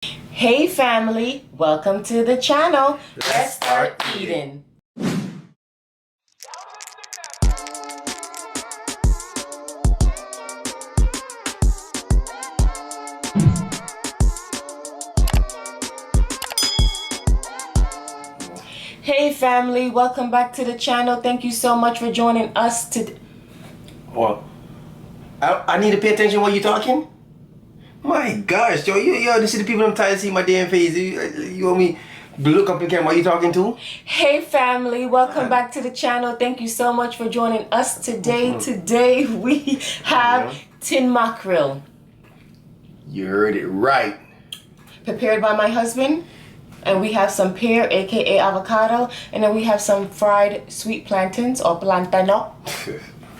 Hey family, welcome to the channel. Let's start eating. Hey family, welcome back to the channel. Thank you so much for joining us today. Well, I need to pay attention while you're talking. My gosh, yo, this is the people I'm tired of seeing my damn face. You want me to look up in camera while you talking to? Hey family, welcome back to the channel. Thank you so much for joining us today. Today we have tin mackerel. You heard it right. Prepared by my husband. And we have some pear, aka avocado. And then we have some fried sweet plantains or plantano.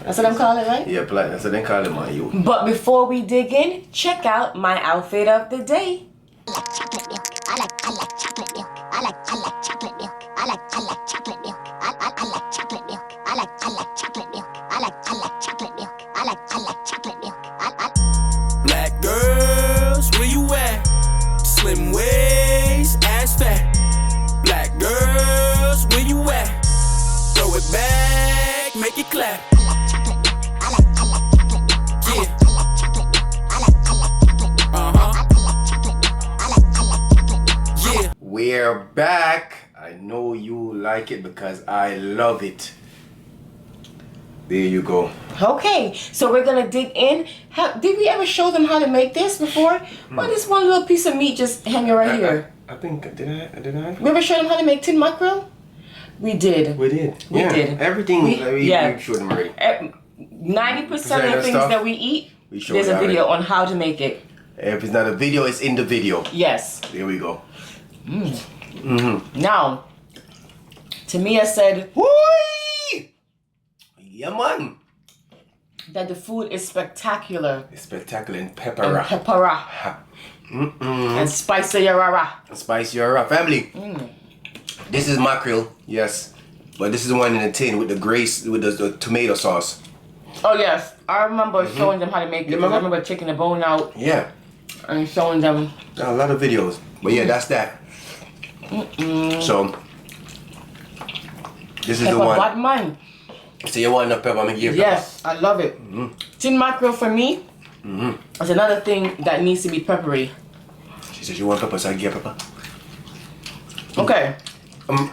That's what I'm calling it, right? Yeah, that's what they call it, man. You. But before we dig in, check out my outfit of the day. I like chocolate milk. I like chocolate milk. I like chocolate milk. I like chocolate milk. I like chocolate milk. I like chocolate milk. I like chocolate milk. I like chocolate milk. Black girls, where you at? Slim waist, ass fat. Black girls, where you at? Throw it back, make it clap. We're back. I know you like it because I love it. There you go. Okay, so we're gonna dig in. Did we ever show them how to make this before? Well, this one little piece of meat just hanging right here. I think, did I? We ever show them how to make tin mackerel? We did. We did. We did. Everything we showed them already. 90% of the things that we eat, there's a video on how to make it. If it's not a video, it's in the video. Yes. There we go. Now, Tamia said, Whoo! Yeah, man. that the food is spectacular. It's spectacular and And pepper. peppera. And spicy rara. Spicy or family. This is mackerel, yes, but this is the one in a tin with the grace with the tomato sauce. Oh yes, I remember showing them how to make it. You remember? I remember taking the bone out Yeah, and showing them. a lot of videos. But yeah, that's that. So this is Pepper the one. bought mine. So you want enough pepper? I'm gonna give you Yes, I love it. Tin mackerel for me is another thing that needs to be peppery. She says you want pepper, so I give pepper. Okay. I'm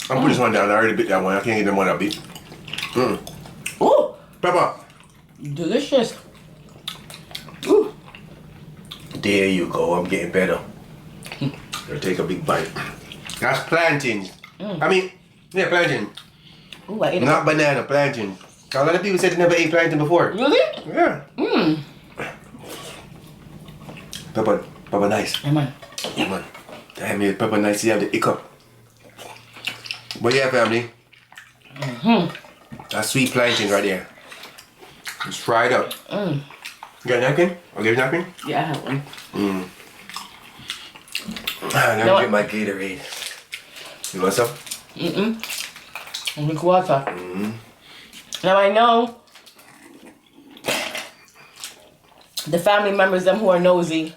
putting this one down. I already bit that one. I can't get them one up bit. Ooh, Pepper. delicious. Ooh. There you go. I'm getting better. Gonna take a big bite. That's plantains. I mean, yeah, plantain. Ooh, I ate Not banana, plantain. A lot of people said they never ate plantain before. Really? Yeah. Pepper nice. Hey man. Yeah, man. Damn it, pepper nice. You have the hiccup. But yeah, family. That's sweet plantain right there. It's fried up. You got a napkin? I'll give you a napkin. Yeah, I have one. Let me get my Gatorade. You want some? And drink water. Now I know the family members, them who are nosy,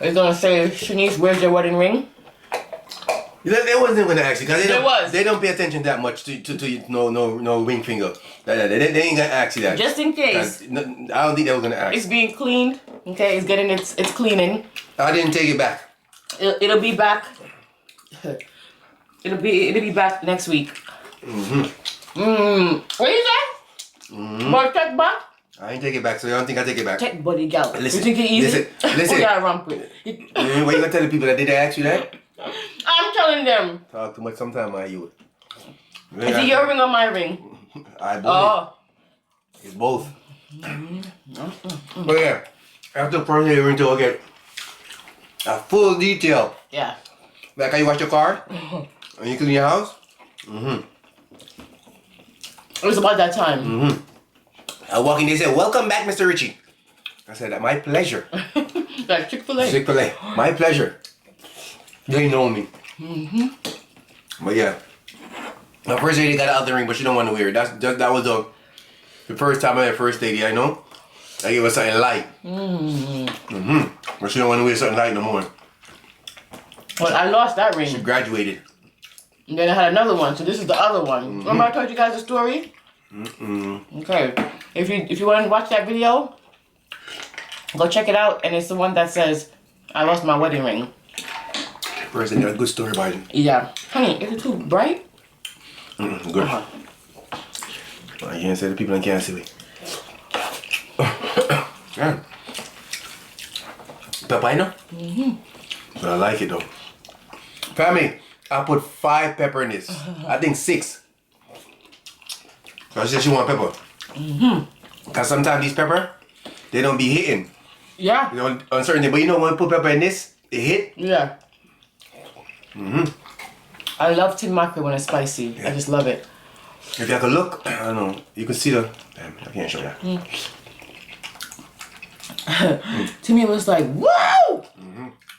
is gonna say, Shanice, where's your wedding ring? They wasn't gonna ask you because They don't pay attention that much to no ring finger. They ain't gonna ask you that. Just in case. 'Cause I don't think they were gonna ask. It's being cleaned. Okay, it's getting it's cleaning. I didn't take it back. It'll be back. It'll be back next week. What you say? But check back. I ain't take it back, so I don't think I take it back. Check body gal. Listen, You think it easy? listen. Who got rump with? What you gonna tell the people that did they ask you that? I'm telling them. Talk too much sometime, my youth. Is it your ring or my ring? I believe Oh. it's both. But yeah, after the first day, we're going to get a full detail. Yeah. Like how you wash your car and you clean your house. It was about that time. I walk in, they said, "Welcome back, Mr. Richie." I said, "My pleasure." Like Chick-fil-A. Chick-fil-A, my pleasure. They know me. But yeah, the first lady got an other ring, but she don't want to wear it. That was the first time I had first lady I know. I give her something light. But she don't want to wear something light no more. Well, I lost that ring. She graduated. And then I had another one, so this is the other one. Remember I told you guys the story? Okay. If you want to watch that video, go check it out. And it's the one that says, I lost my wedding ring. First, a good story about it. Yeah. Honey, is it too bright? Good. Well, you can't say the people that can't see me. Yeah. Pepper, I know? But I like it though. Family, I put 5 pepper in this. I think 6. So she said she want pepper. Cause sometimes these pepper, they don't be hitting. Yeah. You know, on certain things. But you know when you put pepper in this, it hit. Yeah. I love tin mackerel when it's spicy. Yeah. I just love it. If you have to look, I don't know, you can see the. Damn, I can't show that. To me, it was like, whoa!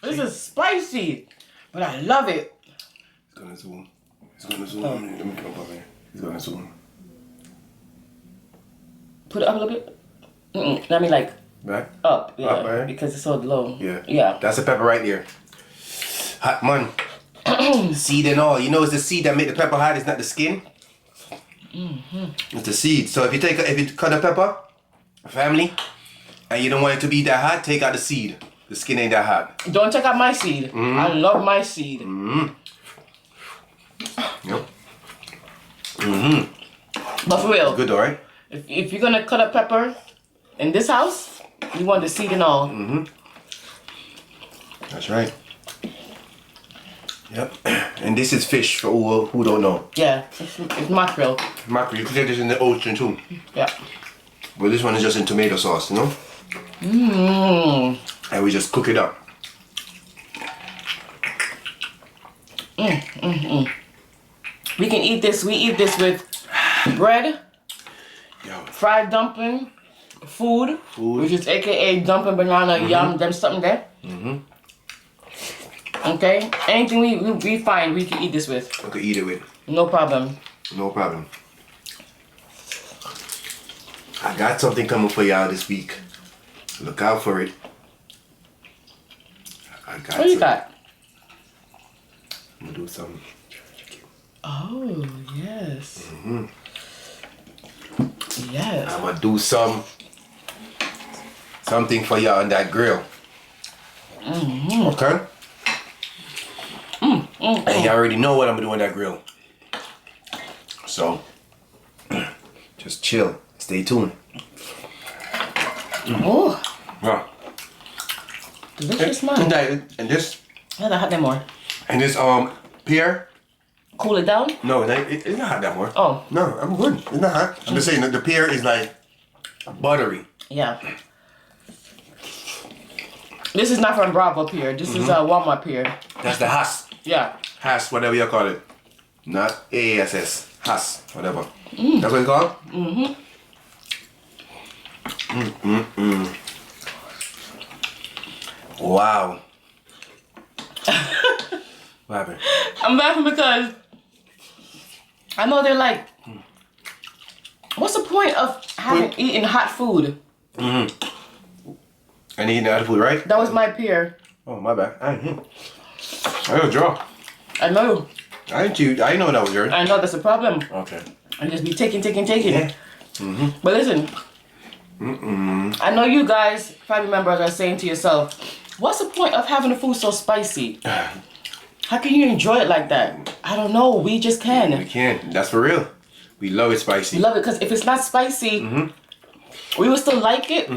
This is spicy, but I love it. It's gonna zoom. It's gonna zoom. Let me come up here. It's gonna zoom. Put it up a little bit. I mean, like Back? up, yeah, Up, right? because it's so low. Yeah. Yeah. That's a pepper right there. Hot man. Seed and all. You know it's the seed that make the pepper hot, it's not the skin. It's the seed. So if you cut a pepper, family, and you don't want it to be that hot, take out the seed. The skin ain't that hot. Don't take out my seed. I love my seed. Yep. But for real, Good though, right? if you're gonna cut a pepper in this house, you want the seed and all. That's right. Yep. And this is fish for who don't know. Yeah, it's mackerel. Mackerel, you can get this in the ocean too. Yeah. But this one is just in tomato sauce, you know? And we just cook it up. We can eat this. We eat this with bread, Yo. fried dumpling, food, which is A.K.A. dumpling, banana, yum, them something there. Okay? Anything we find, we can eat this with. I could eat it with. No problem. No problem. I got something coming for y'all this week. Look out for it. I got What you got? I'm gonna do something. Oh, yes. Yes. I'm gonna do something for y'all on that grill. Okay? And you already know what I'm gonna do on that grill. So, just chill. Stay tuned. Oh, Yeah. delicious, man. And this, I had that more. Pear. Cool it down? No, it's not hot that more. Oh. No, I'm good. It's not hot. I'm just saying that the pear is like buttery. Yeah. This is not from Bravo Pear. This is Walmart Pear. That's the Hass. Yeah. Hass, whatever you call it. Not ASS. Hass, whatever. That's what it's called? Wow. What happened? I'm laughing because I know they're like, what's the point of eating hot food? And eating other food, right? That was my pear. Oh, my bad. I got a draw. I know. I didn't know that was yours. I know that's a problem. Okay. I just be taking. Yeah. But listen, I know you guys, family members, are saying to yourself, what's the point of having the food so spicy? How can you enjoy it like that? I don't know. We just We can. can. That's for real. We love it spicy. We love it because if it's not spicy, we will still like it.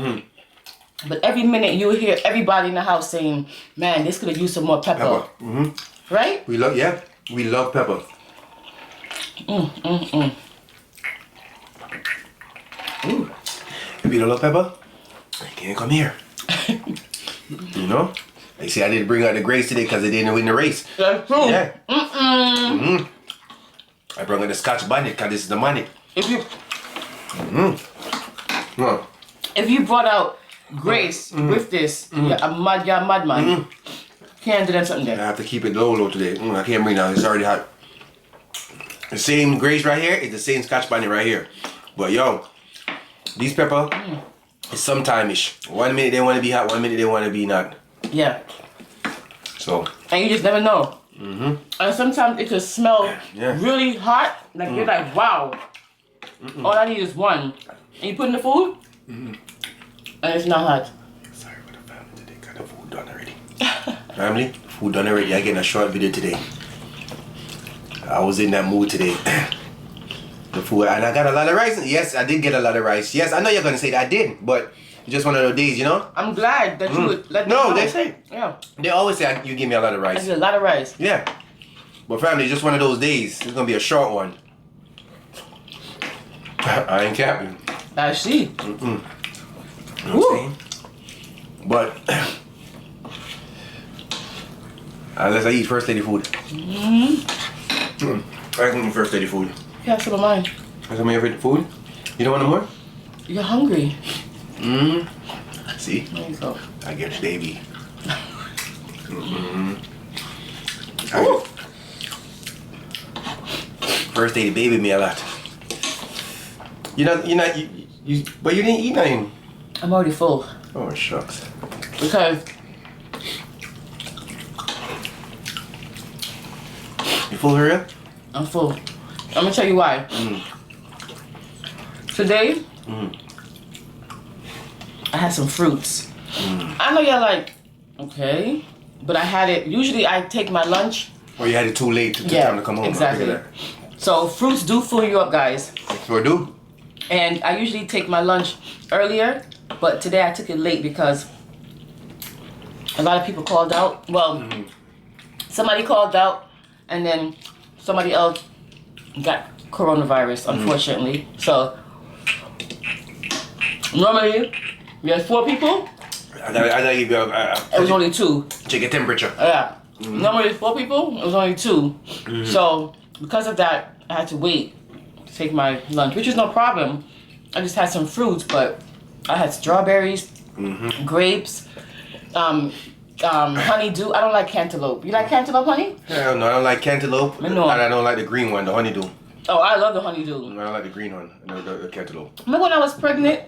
But every minute you will hear everybody in the house saying, man, this could have used some more pepper. Right? We love pepper. Ooh. If you don't love pepper, you can't come here. You know? They say I didn't bring out the grapes today because they didn't win the race. That's true. Yeah. I brought out the Scotch bonnet because this is the money. If you No. if you brought out Grace with this, you're a madman. Can't do that something I there. have to keep it low today. I can't bring it down. It's already hot. The same grace right here is the same Scotch bonnet right here. But yo, these pepper, It's sometime-ish. 1 minute they want to be hot, 1 minute they want to be not. Yeah. So. And you just never know. And sometimes it could smell really hot. Like you're like, wow. All I need is one. And you put in the food, and it's not hot. Sorry for the family today. Got the food done already. Family, food done already. I get a short video today. I was in that mood today. The food, and I got a lot of rice. Yes, I did get a lot of rice. Yes, I know you're gonna say that I did, but it's just one of those days, you know. I'm glad that you would let me No, know. they say. Yeah. They always say you give me a lot of I rice. did a lot of rice. Yeah. But family, it's just one of those days. It's gonna be a short one. I ain't capping. I see. You know what I'm saying? But unless I eat first lady food. I can eat first lady food. Yeah, some of mine. That's my favorite food. You don't want no more? You're hungry. See? There you go. I get the baby. First lady baby me a lot. But you didn't eat nothing. I'm already full. Oh shucks. Because You full for real? I'm full. I'm gonna tell you why. Today, I had some fruits. I know you're like, okay, but I had it. Usually, I take my lunch. Or you had it too late to time to come home. Exactly. So fruits do fill you up, guys. So I do. And I usually take my lunch earlier, but today I took it late because a lot of people called out. Well, somebody called out, and then somebody else got coronavirus, unfortunately. So normally we had 4 people. I gotta give you It was only 2. check your temperature. Yeah. Normally 4 people. It was only 2. So because of that, I had to wait to take my lunch, which is no problem. I just had some fruits, but I had strawberries, grapes, honeydew. I don't like cantaloupe. You like cantaloupe, honey? Hell no, I don't like cantaloupe. Me no. And I don't like the green one, the honeydew. Oh, I love the honeydew. I don't like the green one, the cantaloupe. Remember when I was pregnant?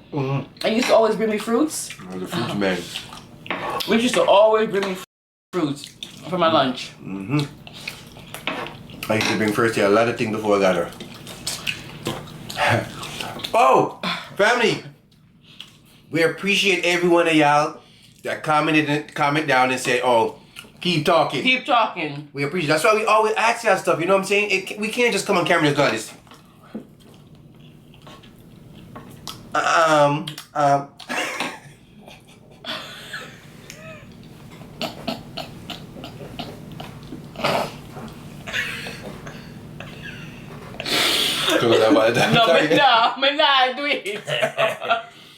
I used to always bring me fruits. I'm the fruit man. We used to always bring me fruits for my lunch. I used to bring first a lot of things before I got her. Oh, family, we appreciate every one of y'all that comment down and say, oh, keep talking. Keep talking. We appreciate. That's why we always ask y'all stuff. You know what I'm saying? We can't just come on camera and do this. No, me not do it.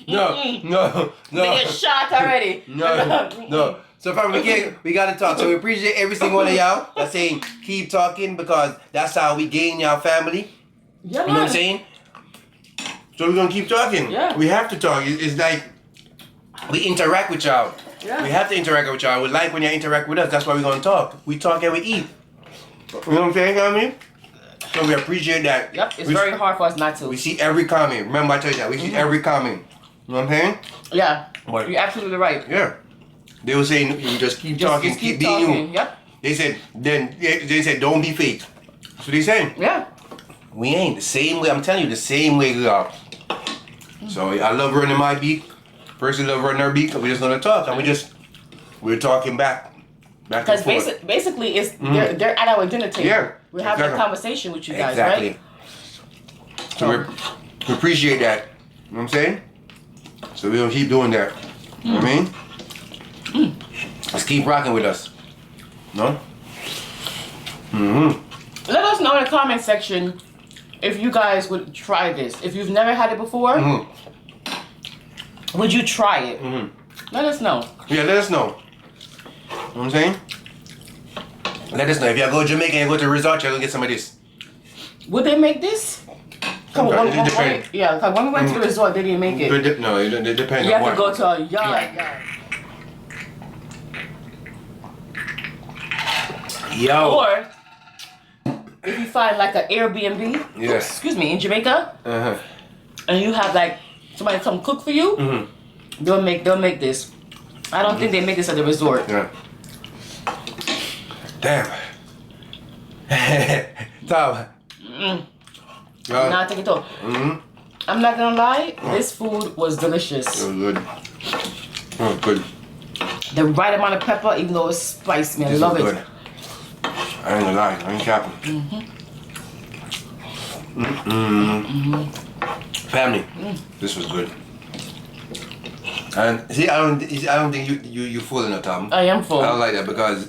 No. They get shot already. No. So family, we gotta talk. So we appreciate every single one of y'all that's saying keep talking because that's how we gain y'all family. Yeah, You know what I'm saying? So we're gonna keep talking. Yeah. We have to talk. It's like we interact with y'all. Yeah. We have to interact with y'all. We like when you interact with us. That's why we're gonna talk. We talk and we eat. You know what I'm saying, I mean? So we appreciate that. Yep, it's very hard for us not to. We see every comment. Remember I told you that. We see every comment. You know what I'm saying? Yeah, What? you're absolutely right. Yeah. They were saying you just keep talking, Just keep being talking. you. Yep. They said don't be fake. That's what they saying. Yeah. We ain't the same way. I'm telling you, the same way we are. So I love running my beat. Person love running her beat. We just gonna talk, and we're talking back and Because forth. basically, it's they're at our dinner table. Yeah, We're having exactly. a conversation with you guys, Exactly. right? So we appreciate that. You know what I'm saying? So we're gonna keep doing that. You know what I mean? Let's keep rocking with us. No? Let us know in the comment section if you guys would try this. If you've never had it before, would you try it? Let us know. Yeah, let us know. You know what I'm saying? Let us know. If y'all go to Jamaica and go to a resort, y'all gonna get some of this. Would they make this? Come on, It depends. yeah, because when we went to the resort, they didn't make it. No, it depends You on have to what. go to a yard. Yo. Or if you find like an Airbnb, Yes. excuse me, in Jamaica, and you have like somebody come cook for you, They'll make this. I don't think they make this at the resort. Yeah. Damn. Tom. Nah, take it off. I'm not gonna lie, this food was delicious. It was good. Oh, good. The right amount of pepper, even though it's spicy, man. I This love was it. good. I ain't gonna lie, I ain't capping. Family, this was good. And see, I don't think you full enough, Tom. I am full. I don't like that because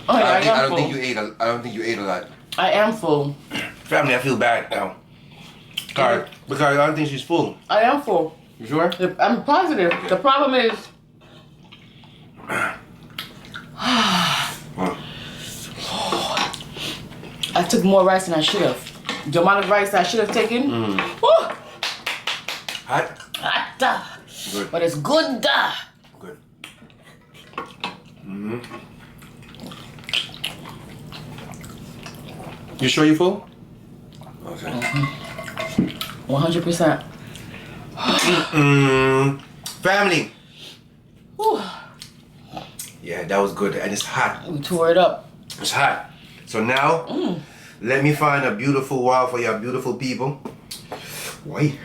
I don't think you ate a lot. I am full. Family, I feel bad now. Because I don't think she's full. I am full. You sure? I'm positive. The problem is, I took more rice than I should have. The amount of rice I should have taken. Woo! Hot? Hot. Good. But it's good. Good. You sure you full? Okay. 100%. Family. Whew. Yeah, that was good. And it's hot. We tore it up. It's hot. So now, let me find a beautiful wow for your beautiful people. Wait.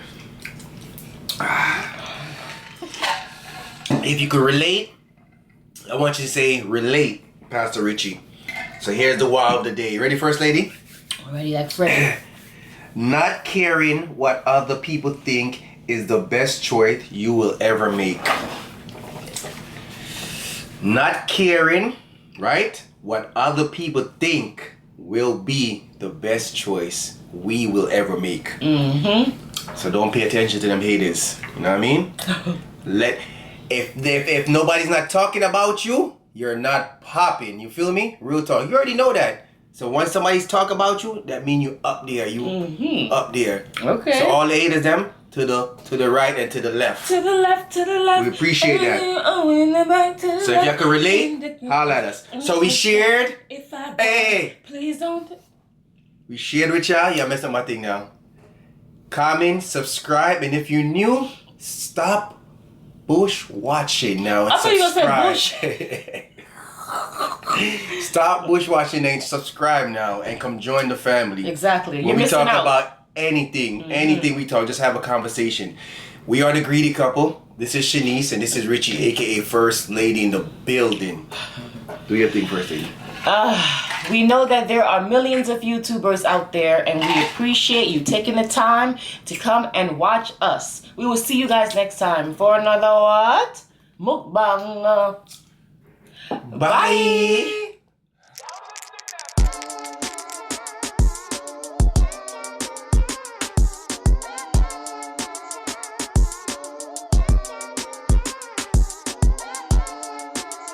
If you could relate, I want you to say relate, Pastor Richie. So here's the wow of the day. You ready, First Lady? Already like Freddy. Not caring what other people think is the best choice you will ever make. Not caring, right? What other people think will be the best choice we will ever make. So don't pay attention to them haters. You know what I mean? If nobody's not talking about you, you're not popping. You feel me? Real talk. You already know that. So once somebody's talk about you, that means you up there. You up there. Okay. So all the haters them to the right and to the left. To the left, to the left. We appreciate that. In the back, to the So if y'all can relate, holla at us. So we shared. If I Hey. please don't. We shared with y'all. Y'all messed up my thing now. Comment, subscribe, and if you're new, stop bush watching now and I thought you were gonna subscribe. Stop bush watching and subscribe now and come join the family. Exactly. When You're we missing talk out. about anything we talk, just have a conversation. We are the greedy couple. This is Shanice and this is Richie, A.K.A. First Lady in the building. Do your thing, First Lady. We know that there are millions of YouTubers out there, and we appreciate you taking the time to come and watch us. We will see you guys next time for another what? Mukbang. Bye.